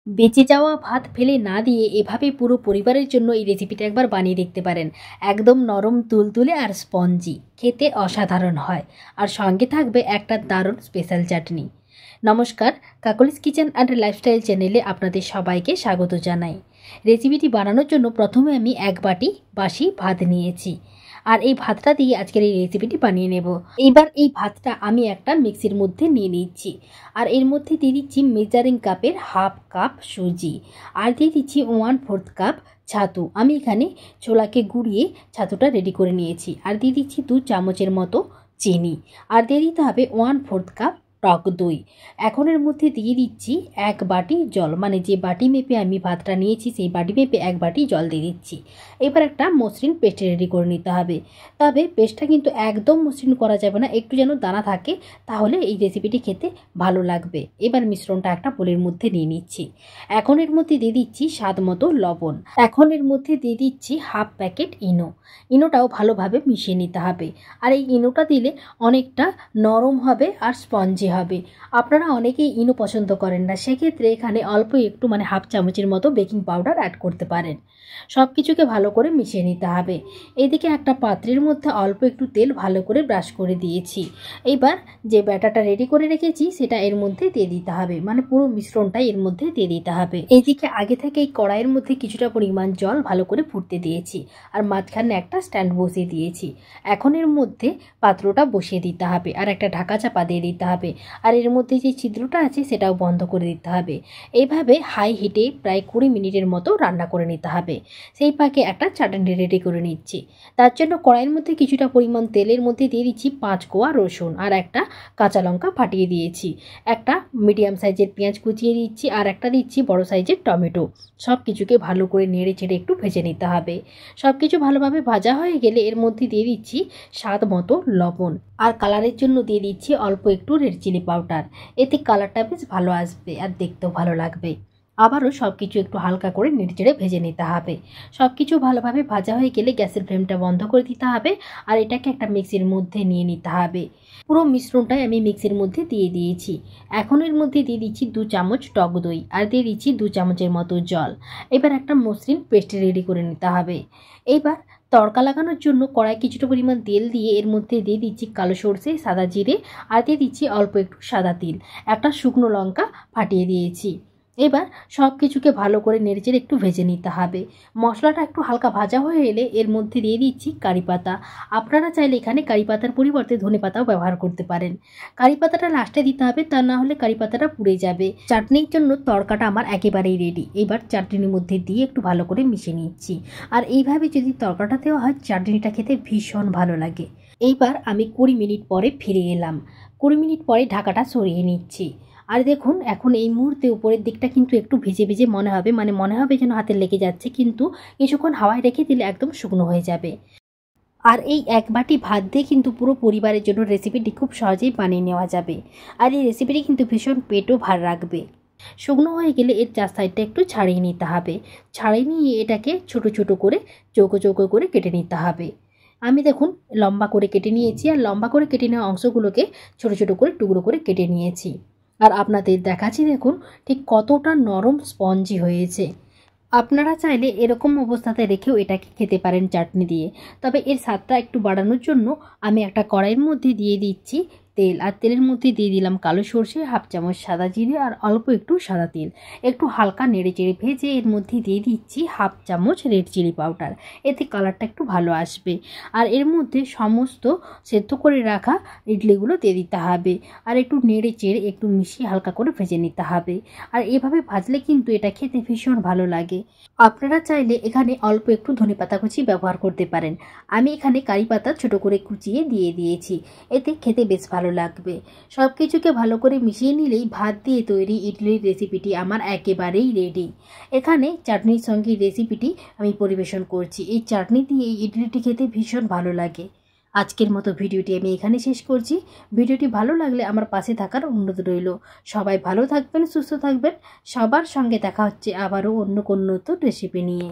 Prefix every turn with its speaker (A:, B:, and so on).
A: বেঁচে যাওয়া ভাত ফেলে না দিয়ে এভাবে পুরো পরিবারের জন্য এই রেসিপিটা একবার বানিয়ে দেখতে পারেন। একদম নরম তুলতুলে আর স্পঞ্জি, খেতে অসাধারণ হয়। আর সঙ্গে থাকবে একটা দারুণ স্পেশাল চাটনি। নমস্কার, কাকলিস কিচেন অ্যান্ড লাইফস্টাইল চ্যানেলে আপনাদের সবাইকে স্বাগত জানাই। রেসিপিটি বানানোর জন্য প্রথমে আমি 1 বাটি বাসি ভাত নিয়েছি, আর এই ভাতটা দিয়ে আজকের এই রেসিপিটি বানিয়ে নেব। এবার এই ভাতটা আমি একটা মিক্সির মধ্যে নিয়ে নিচ্ছি, আর এর মধ্যে দিয়ে দিচ্ছি মেজারিং কাপের 1/2 কাপ সুজি, আর দিয়ে দিচ্ছি 1/4 কাপ ছাতু। আমি এখানে ছোলাকে গুঁড়িয়ে ছাতুটা রেডি করে নিয়েছি। আর দিয়ে দিচ্ছি 2 চামচের মতো চিনি, আর দিয়ে দিতে হবে 1/4 কাপ টক দই। এখন এর মধ্যে দিয়ে দিচ্ছি 1 বাটি জল, মানে যে বাটি মেপে আমি ভাতটা নিয়েছি সেই বাটি মেপে 1 বাটি জল দিয়ে দিচ্ছি। এবার একটা মসৃণ পেস্ট রেডি করে নিতে হবে। তবে পেস্টটা কিন্তু একদম মসৃণ করা যাবে না, একটু যেন দানা থাকে, তাহলে এই রেসিপিটি খেতে ভালো লাগবে। এবার মিশ্রণটা একটা বোলের মধ্যে নিয়ে নিচ্ছি। এখন এর মধ্যে দিয়ে দিচ্ছি স্বাদ মতো লবণ। এখন এর মধ্যে দিয়ে দিচ্ছি 1/2 প্যাকেট ইনো। ইনোটাও ভালোভাবে মিশিয়ে নিতে হবে। আর এই ইনোটা দিলে অনেকটা নরম হবে আর স্পঞ্জি হবে। আপনারা অনেকেই ইনো পছন্দ করেন না, সেক্ষেত্রে এখানে অল্প একটু, মানে 1/2 চামচের মতো বেকিং পাউডার অ্যাড করতে পারেন। সব কিছুকে ভালো করে মিশিয়ে নিতে হবে। এইদিকে একটা পাত্রের মধ্যে অল্প একটু তেল ভালো করে ব্রাশ করে দিয়েছি। এইবার যে ব্যাটারটা রেডি করে রেখেছি সেটা এর মধ্যে দিয়ে দিতে হবে, মানে পুরো মিশ্রণটাই এর মধ্যে দিয়ে দিতে হবে। এইদিকে আগে থেকে এই কড়াইয়ের মধ্যে কিছুটা পরিমাণ জল ভালো করে ফুটতে দিয়েছি, আর মাঝখানে একটা স্ট্যান্ড বসিয়ে দিয়েছি। এখন এর মধ্যে পাত্রটা বসিয়ে দিতে হবে, আর একটা ঢাকা চাপা দিয়ে দিতে হবে। আর এর মধ্যে যে ছিদ্রটা আছে সেটাও বন্ধ করে দিতে হবে। এইভাবে হাই হিটে প্রায় 20 মিনিটের মতো রান্না করে নিতে হবে। সেই পাকে একটা চাটনি রেডি করে নিচ্ছি। তার জন্য কড়াইয়ের মধ্যে কিছুটা পরিমাণ তেলের মধ্যে দিয়ে দিচ্ছি 5 কোয়া রসুন, আর একটা কাঁচা লঙ্কা ফাটিয়ে দিয়েছি। একটা মিডিয়াম সাইজের পেঁয়াজ কুচিয়ে দিচ্ছি, আর একটা দিচ্ছি বড় সাইজের টমেটো। সব কিছুকে ভালো করে নেড়ে চেড়ে একটু ভেজে নিতে হবে। সব কিছু ভালোভাবে ভাজা হয়ে গেলে এর মধ্যে দিয়ে দিচ্ছি স্বাদ মতো লবণ, আর কালারের জন্য দিয়ে দিচ্ছি অল্প একটু রেড চিলি পাউডার। এতে কালারটা বেশ ভালো আসবে আর দেখতেও ভালো লাগবে। আবারও সব কিছু একটু হালকা করে নেড়েচেড়ে ভেজে নিতে হবে। সব কিছু ভালোভাবে ভাজা হয়ে গেলে গ্যাসের ফ্লেমটা বন্ধ করে দিতে হবে, আর এটাকে একটা মিক্সির মধ্যে নিয়ে নিতে হবে। পুরো মিশ্রণটাই আমি মিক্সির মধ্যে দিয়ে দিয়েছি। এখন এর মধ্যে দিয়ে দিচ্ছি 2 চামচ টক দই, আর দিয়ে দিচ্ছি 2 চামচের মতো জল। এবার একটা মসৃণ পেস্ট রেডি করে নিতে হবে। এইবার তড়কা লাগানোর জন্য কড়াই কিছুটা পরিমাণ তেল দিয়ে এর মধ্যে দিয়ে দিচ্ছি কালো সরষে, সাদা জিরে, আর দিয়ে দিচ্ছি অল্প একটু সাদা তিল। একটা শুকনো লঙ্কা ফাটিয়ে দিয়েছি। এবার সব কিছুকে ভালো করে নেড়েচেড়ে একটু ভেজে নিতে হবে। মশলাটা একটু হালকা ভাজা হয়ে এলে এর মধ্যে দিয়ে দিচ্ছি কারি পাতা। আপনারা চাইলে এখানে কারি পাতার পরিবর্তে ধনে পাতাও ব্যবহার করতে পারেন। কারি পাতাটা লাস্টে দিতে হবে, তা না হলে কারি পাতাটা পুড়ে যাবে। চাটনির জন্য তড়কাটা আমার একেবারেই রেডি। এবার চাটনির মধ্যে দিয়ে একটু ভালো করে মিশিয়ে নিচ্ছি। আর এইভাবে যদি তড়কাটা দেওয়া হয়, চাটনিটা খেতে ভীষণ ভালো লাগে। এইবার আমি 20 মিনিট পরে ফিরে এলাম। 20 মিনিট পরে ঢাকাটা সরিয়ে নিচ্ছি। আর দেখুন, এখন এই মুহূর্তে উপরের দিকটা কিন্তু একটু ভিজে ভিজে মনে হবে, মানে মনে হবে যেন হাতে লেগে যাচ্ছে, কিন্তু কিছুক্ষণ হাওয়ায় রেখে দিলে একদম শুকনো হয়ে যাবে। আর এই 1 বাটি ভাত দিয়ে কিন্তু পুরো পরিবারের জন্য রেসিপিটি খুব সহজেই বানিয়ে নেওয়া যাবে। আর এই রেসিপিটি কিন্তু ভীষণ পেটও ভার রাখবে। শুকনো হয়ে গেলে এর 4 সাইডটা একটু ছাড়িয়ে নিতে হবে। ছাড়িয়ে নিয়ে এটাকে ছোট ছোট করে চৌকো চৌকো করে কেটে নিতে হবে। আমি দেখুন লম্বা করে কেটে নিয়েছি, আর লম্বা করে কেটে নেওয়া অংশগুলোকে ছোট ছোট করে টুকরো করে কেটে নিয়েছি। আর আপনাদের দেখাচ্ছি দেখুন ঠিক কতটা নরম স্পঞ্জি হয়েছে। আপনারা চাইলে এরকম অবস্থাতে রেখেও এটাকে খেতে পারেন চাটনি দিয়ে। তবে এর স্বাদটা একটু বাড়ানোর জন্য আমি একটা কড়াইয়ের মধ্যে দিয়ে দিচ্ছি তেল, আর তেলের মধ্যে দিয়ে দিলাম কালো সরষে, 1/2 চামচ সাদা জিরে, আর অল্প একটু সাদা তেল। একটু হালকা নেড়ে চেড়ে ভেজে এর মধ্যে দিয়ে দিচ্ছি 1/2 চামচ রেড চিলি পাউডার। এতে কালারটা একটু ভালো আসবে। আর এর মধ্যে সমস্ত সেদ্ধ করে রাখা ইডলিগুলো দিয়ে দিতে হবে, আর একটু নেড়ে চেড়ে একটু মিশিয়ে হালকা করে ভেজে নিতে হবে। আর এভাবে ভাজলে কিন্তু এটা খেতে ভীষণ ভালো লাগে। আপনারা চাইলে এখানে অল্প একটু ধনেপাতা কুচি ব্যবহার করতে পারেন। আমি এখানে কারি পাতা ছোট করে কুচিয়ে দিয়ে দিয়েছি, এতে খেতে বেশ ভালো লাগবে। সব কিছুকে ভালো করে মিশিয়ে নিলেই ভাত দিয়ে তৈরি ইডলির রেসিপিটি আমার একেবারেই রেডি। এখানে চাটনির সঙ্গে রেসিপিটি আমি পরিবেশন করছি। এই চাটনি দিয়ে এই ইডলিটি খেতে ভীষণ ভালো লাগে। আজকের মতো ভিডিওটি আমি এখানে শেষ করছি। ভিডিওটি ভালো লাগলে আমার পাশে থাকার অনুরোধ রইল। সবাই ভালো থাকবেন, সুস্থ থাকবেন। সবার সঙ্গে দেখা হচ্ছে আবারও অন্য কোনো নতুন রেসিপি নিয়ে।